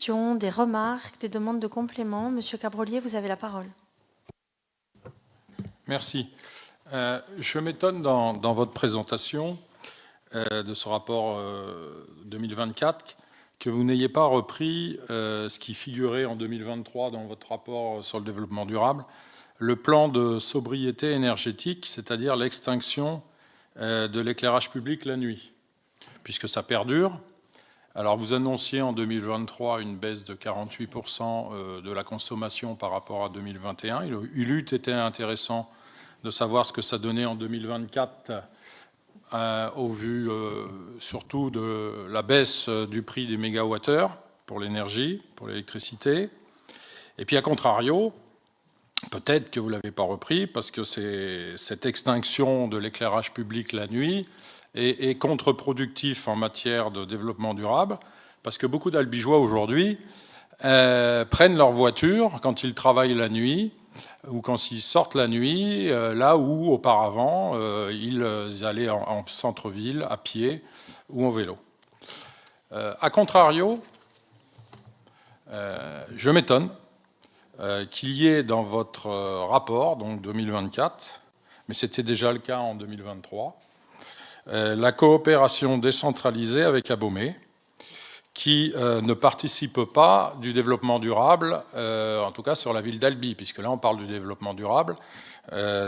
questions, des remarques, des demandes de compléments? Monsieur Cabrolier, vous avez la parole. Merci. Je m'étonne dans votre présentation de ce rapport 2024 que vous n'ayez pas repris ce qui figurait en 2023 dans votre rapport sur le développement durable, le plan de sobriété énergétique, c'est-à-dire l'extinction de l'éclairage public la nuit, puisque ça perdure. Alors vous annonciez en 2023 une baisse de 48% de la consommation par rapport à 2021. Il eût été intéressant de savoir ce que ça donnait en 2024 au vu surtout de la baisse du prix des mégawattheures pour l'énergie, pour l'électricité. Et puis à contrario, peut-être que vous ne l'avez pas repris parce que cette extinction de l'éclairage public la nuit est contre-productif en matière de développement durable parce que beaucoup d'Albigeois aujourd'hui prennent leur voiture quand ils travaillent la nuit ou quand ils sortent la nuit, là où auparavant ils allaient en centre-ville à pied ou en vélo. A contrario, je m'étonne qu'il y ait dans votre rapport, donc 2024, mais c'était déjà le cas en 2023, la coopération décentralisée avec Abomey, qui ne participe pas du développement durable, en tout cas sur la ville d'Albi, puisque là on parle du développement durable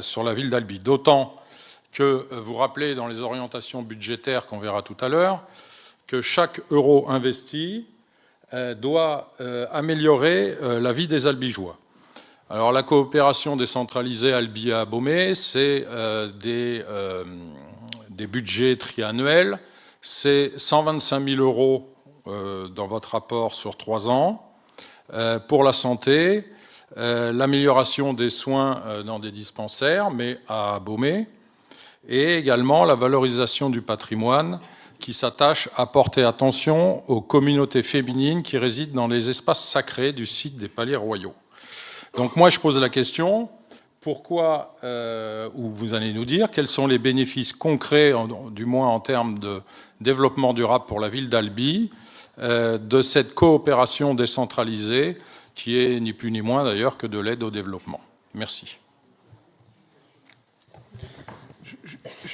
sur la ville d'Albi. D'autant que vous rappelez dans les orientations budgétaires qu'on verra tout à l'heure, que chaque euro investi doit améliorer la vie des Albigeois. Alors la coopération décentralisée Albi à Abomey, c'est des budgets triannuels, c'est 125 000 euros dans votre rapport sur 3 ans, pour la santé, l'amélioration des soins dans des dispensaires, mais à Abomey, et également la valorisation du patrimoine qui s'attache à porter attention aux communautés féminines qui résident dans les espaces sacrés du site des Palais Royaux. Donc moi je pose la question, pourquoi, ou vous allez nous dire, quels sont les bénéfices concrets, du moins en termes de développement durable pour la ville d'Albi, de cette coopération décentralisée qui est ni plus ni moins d'ailleurs que de l'aide au développement. Merci.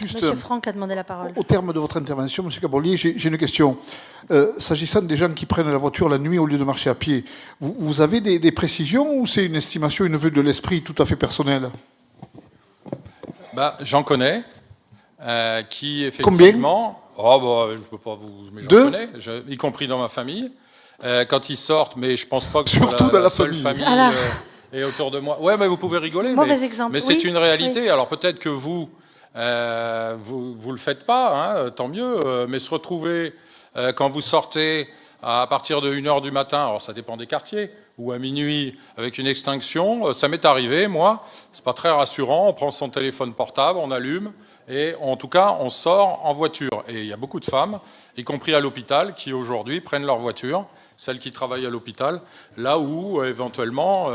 Monsieur Franck a demandé la parole. Au terme de votre intervention, Monsieur Cabrolier, j'ai une question. S'agissant des gens qui prennent la voiture la nuit au lieu de marcher à pied, vous avez des précisions ou c'est une estimation, une vue de l'esprit tout à fait personnelle? J'en connais, qui effectivement... Combien? Je ne peux pas vous... Mais j'en Deux? connais, y compris dans ma famille. Quand ils sortent, mais je ne pense pas que surtout c'est la seule famille et autour de moi. Ouais, mais vous pouvez rigoler. Mais c'est une réalité. Oui. Alors peut-être que vous le faites pas, hein, tant mieux. Mais se retrouver quand vous sortez à partir de 1h du matin, alors ça dépend des quartiers, ou à minuit avec une extinction, ça m'est arrivé, moi. C'est pas très rassurant. On prend son téléphone portable, on allume, et en tout cas, on sort en voiture. Et il y a beaucoup de femmes, y compris à l'hôpital, qui aujourd'hui prennent leur voiture, celles qui travaillent à l'hôpital, là où éventuellement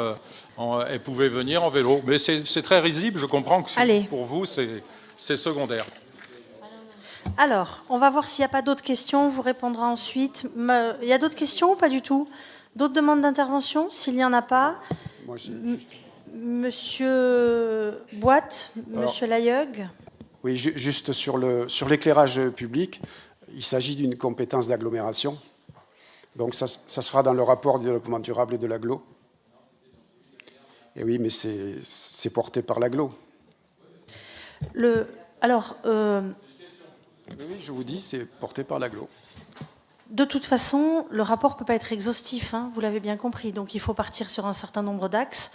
elles pouvaient venir en vélo. Mais c'est très risible, je comprends que pour vous c'est secondaire. Alors, on va voir s'il n'y a pas d'autres questions, on vous répondra ensuite. Il y a d'autres questions ou pas du tout? D'autres demandes d'intervention? S'il n'y en a pas, Monsieur Boite, Monsieur Layeug. Oui, juste sur l'éclairage public, il s'agit d'une compétence d'agglomération. Donc ça sera dans le rapport du développement durable de l'agglo. Et oui, mais c'est porté par l'agglo. Oui, je vous dis, c'est porté par l'agglo. De toute façon, le rapport ne peut pas être exhaustif, hein, vous l'avez bien compris. Donc il faut partir sur un certain nombre d'axes.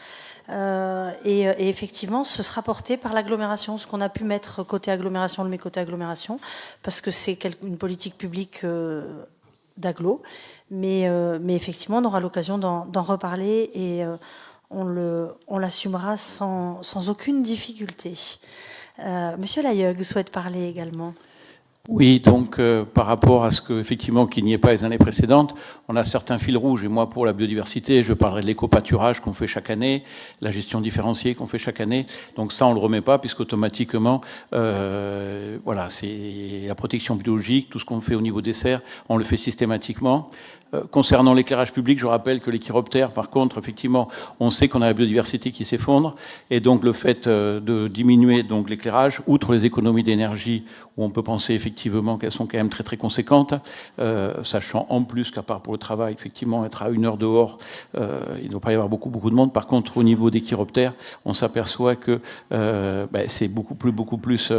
Et effectivement, ce sera porté par l'agglomération. Ce qu'on a pu mettre côté agglomération, le met côté agglomération, parce que c'est une politique publique d'agglo. Mais effectivement, on aura l'occasion d'en reparler et on l'assumera sans aucune difficulté. Monsieur Layeug souhaite parler également. Oui, donc par rapport à ce que effectivement qu'il n'y ait pas les années précédentes, on a certains fils rouges. Et moi, pour la biodiversité, je parlerai de l'éco-pâturage qu'on fait chaque année, la gestion différenciée qu'on fait chaque année. Donc ça, on le remet pas, puisqu'automatiquement, voilà, c'est la protection biologique, tout ce qu'on fait au niveau des serres, on le fait systématiquement. Concernant l'éclairage public, je rappelle que les chiroptères, par contre, effectivement, on sait qu'on a la biodiversité qui s'effondre, et donc le fait de diminuer donc l'éclairage, outre les économies d'énergie, où on peut penser effectivement qu'elles sont quand même très très conséquentes, sachant en plus qu'à part pour le travail, effectivement, être à 1 heure dehors, il ne doit pas y avoir beaucoup de monde. Par contre, au niveau des chiroptères, on s'aperçoit que c'est beaucoup plus,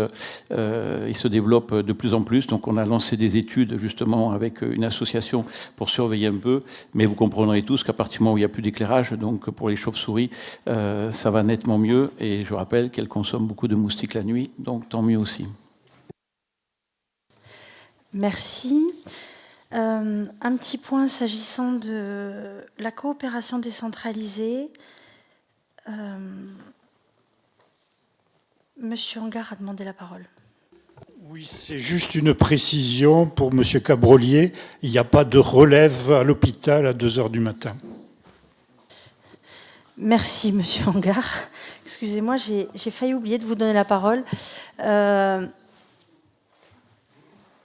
il se développe de plus en plus. Donc on a lancé des études justement avec une association pour surveiller un peu, mais vous comprendrez tous qu'à partir du moment où il n'y a plus d'éclairage, donc pour les chauves-souris, ça va nettement mieux. Et je rappelle qu'elles consomment beaucoup de moustiques la nuit, donc tant mieux aussi. Merci. Un petit point s'agissant de la coopération décentralisée. Monsieur Angard a demandé la parole. Oui, c'est juste une précision pour Monsieur Cabrolier. Il n'y a pas de relève à l'hôpital à 2 heures du matin. Merci, Monsieur Angard. Excusez-moi, j'ai failli oublier de vous donner la parole.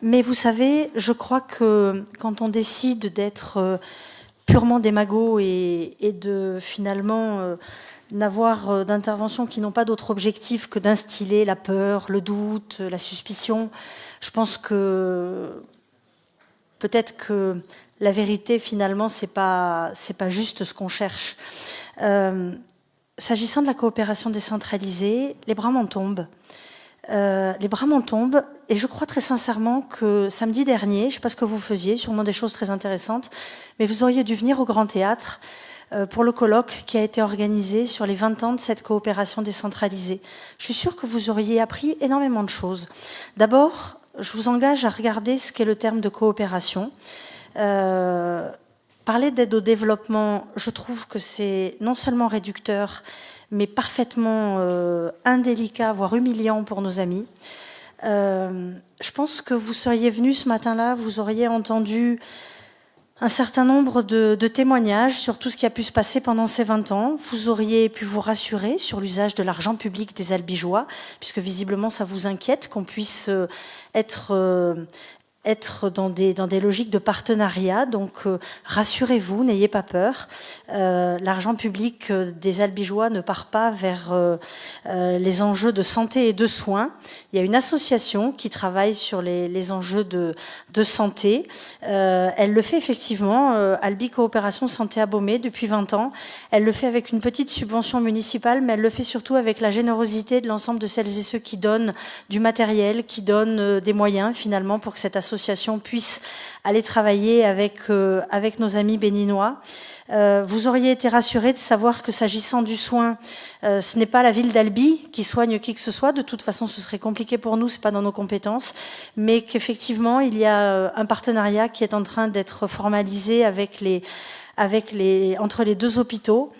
Mais vous savez, je crois que quand on décide d'être purement démago et de finalement n'avoir d'interventions qui n'ont pas d'autre objectif que d'instiller la peur, le doute, la suspicion, je pense que peut-être que la vérité, finalement, c'est pas juste ce qu'on cherche. S'agissant de la coopération décentralisée, les bras m'en tombent. Et je crois très sincèrement que samedi dernier, je ne sais pas ce que vous faisiez, sûrement des choses très intéressantes, mais vous auriez dû venir au Grand Théâtre pour le colloque qui a été organisé sur les 20 ans de cette coopération décentralisée. Je suis sûre que vous auriez appris énormément de choses. D'abord, je vous engage à regarder ce qu'est le terme de coopération. Parler d'aide au développement, je trouve que c'est non seulement réducteur, mais parfaitement indélicat, voire humiliant pour nos amis. Je pense que vous seriez venu ce matin-là, vous auriez entendu un certain nombre de témoignages sur tout ce qui a pu se passer pendant ces 20 ans. Vous auriez pu vous rassurer sur l'usage de l'argent public des Albigeois, puisque visiblement ça vous inquiète qu'on puisse être dans des logiques de partenariat. Donc rassurez-vous, n'ayez pas peur. L'argent public des Albigeois ne part pas vers les enjeux de santé et de soins. Il y a une association qui travaille sur les enjeux de santé. Elle le fait effectivement, Albi Coopération Santé à Beaumais, depuis 20 ans. Elle le fait avec une petite subvention municipale, mais elle le fait surtout avec la générosité de l'ensemble de celles et ceux qui donnent du matériel, qui donnent des moyens finalement pour que cette association puisse aller travailler avec nos amis béninois. Vous auriez été rassurés de savoir que s'agissant du soin, ce n'est pas la ville d'Albi qui soigne qui que ce soit. De toute façon, ce serait compliqué pour nous, c'est pas dans nos compétences. Mais qu'effectivement, il y a un partenariat qui est en train d'être formalisé entre les deux hôpitaux.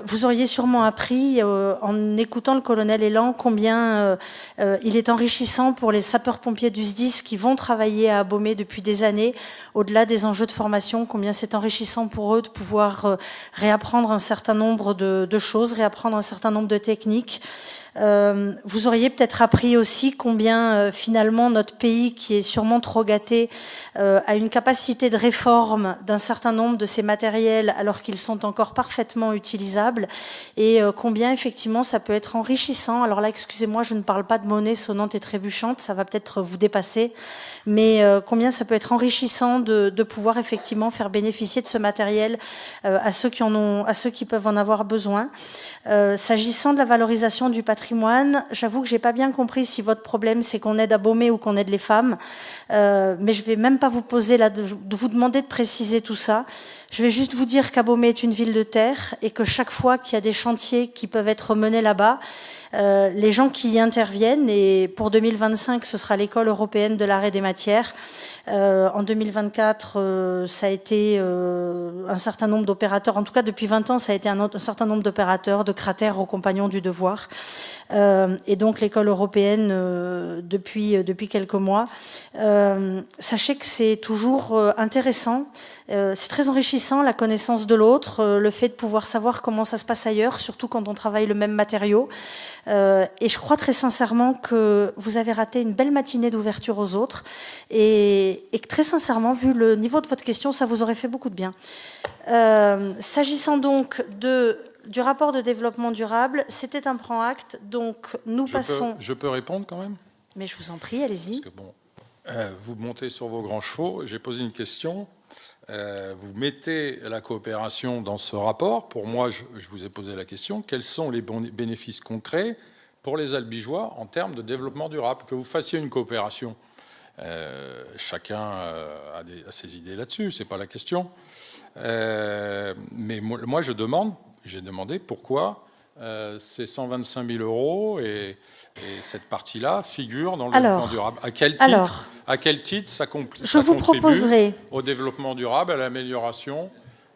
Vous auriez sûrement appris, en écoutant le colonel Elan, combien il est enrichissant pour les sapeurs-pompiers du SDIS qui vont travailler à Beaumais depuis des années, au-delà des enjeux de formation, combien c'est enrichissant pour eux de pouvoir réapprendre un certain nombre de choses, réapprendre un certain nombre de techniques. Vous auriez peut-être appris aussi combien finalement notre pays, qui est sûrement trop gâté, a une capacité de réforme d'un certain nombre de ces matériels alors qu'ils sont encore parfaitement utilisables, et combien effectivement ça peut être enrichissant. Alors là, excusez-moi, je ne parle pas de monnaie sonnante et trébuchante, ça va peut-être vous dépasser, mais combien ça peut être enrichissant de pouvoir effectivement faire bénéficier de ce matériel à ceux qui peuvent en avoir besoin. S'agissant de la valorisation du patrimoine, j'avoue que j'ai pas bien compris si votre problème c'est qu'on aide à Beaumais ou qu'on aide les femmes, mais je vais même pas vous poser de vous demander de préciser tout ça. Je vais juste vous dire qu'à Beaumais est une ville de terre et que chaque fois qu'il y a des chantiers qui peuvent être menés là-bas, les gens qui y interviennent, et pour 2025 ce sera l'école européenne de l'art et des matières, en 2024 ça a été un certain nombre d'opérateurs, en tout cas depuis 20 ans ça a été un certain nombre d'opérateurs, de cratères aux compagnons du devoir. et donc l'école européenne depuis quelques mois. Sachez que c'est toujours intéressant, c'est très enrichissant, la connaissance de l'autre, le fait de pouvoir savoir comment ça se passe ailleurs, surtout quand on travaille le même matériau. Et je crois très sincèrement que vous avez raté une belle matinée d'ouverture aux autres, et que très sincèrement, vu le niveau de votre question, ça vous aurait fait beaucoup de bien. S'agissant donc du rapport de développement durable, c'était un prend acte, donc nous passons... Je peux répondre quand même? Mais je vous en prie, allez-y. Parce que bon, vous montez sur vos grands chevaux, j'ai posé une question, vous mettez la coopération dans ce rapport, pour moi, je vous ai posé la question, quels sont les bénéfices concrets pour les Albigeois en termes de développement durable? Que vous fassiez une coopération, chacun a ses idées là-dessus, c'est pas la question. Mais moi, j'ai demandé pourquoi ces 125 000 euros et cette partie-là figurent dans le développement durable. À quel titre ça contribue au développement durable, à l'amélioration?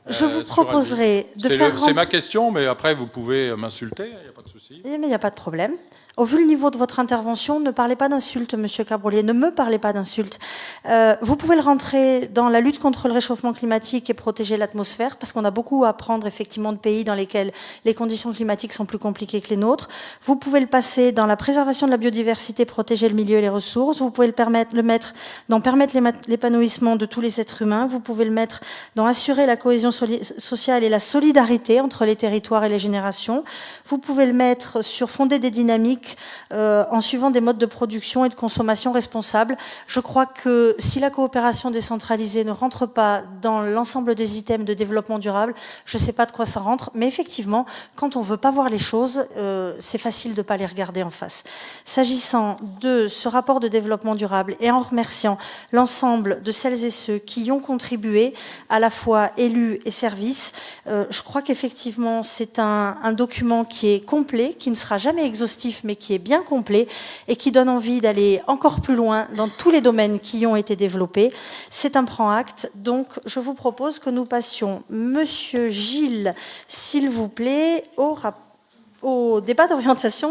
Je vous proposerai de faire rentrer... C'est ma question, mais après, vous pouvez m'insulter, il n'y a pas de souci. Mais il n'y a pas de problème. Au vu du niveau de votre intervention, ne parlez pas d'insultes, Monsieur Cabrolier, ne me parlez pas d'insultes. Vous pouvez le rentrer dans la lutte contre le réchauffement climatique et protéger l'atmosphère, parce qu'on a beaucoup à apprendre effectivement de pays dans lesquels les conditions climatiques sont plus compliquées que les nôtres. Vous pouvez le passer dans la préservation de la biodiversité, protéger le milieu et les ressources. Vous pouvez le mettre dans permettre l'épanouissement de tous les êtres humains. Vous pouvez le mettre dans assurer la cohésion sociale et la solidarité entre les territoires et les générations. Vous pouvez le mettre sur fonder des dynamiques en suivant des modes de production et de consommation responsables. Je crois que si la coopération décentralisée ne rentre pas dans l'ensemble des items de développement durable, je ne sais pas de quoi ça rentre, mais effectivement, quand on ne veut pas voir les choses, c'est facile de ne pas les regarder en face. S'agissant de ce rapport de développement durable, et en remerciant l'ensemble de celles et ceux qui y ont contribué, à la fois élus et services, je crois qu'effectivement, c'est un document qui est complet, qui ne sera jamais exhaustif, mais qui est bien complet et qui donne envie d'aller encore plus loin dans tous les domaines qui y ont été développés. C'est un prend acte. Donc, je vous propose que nous passions, Monsieur Gilles, s'il vous plaît, au débat d'orientation.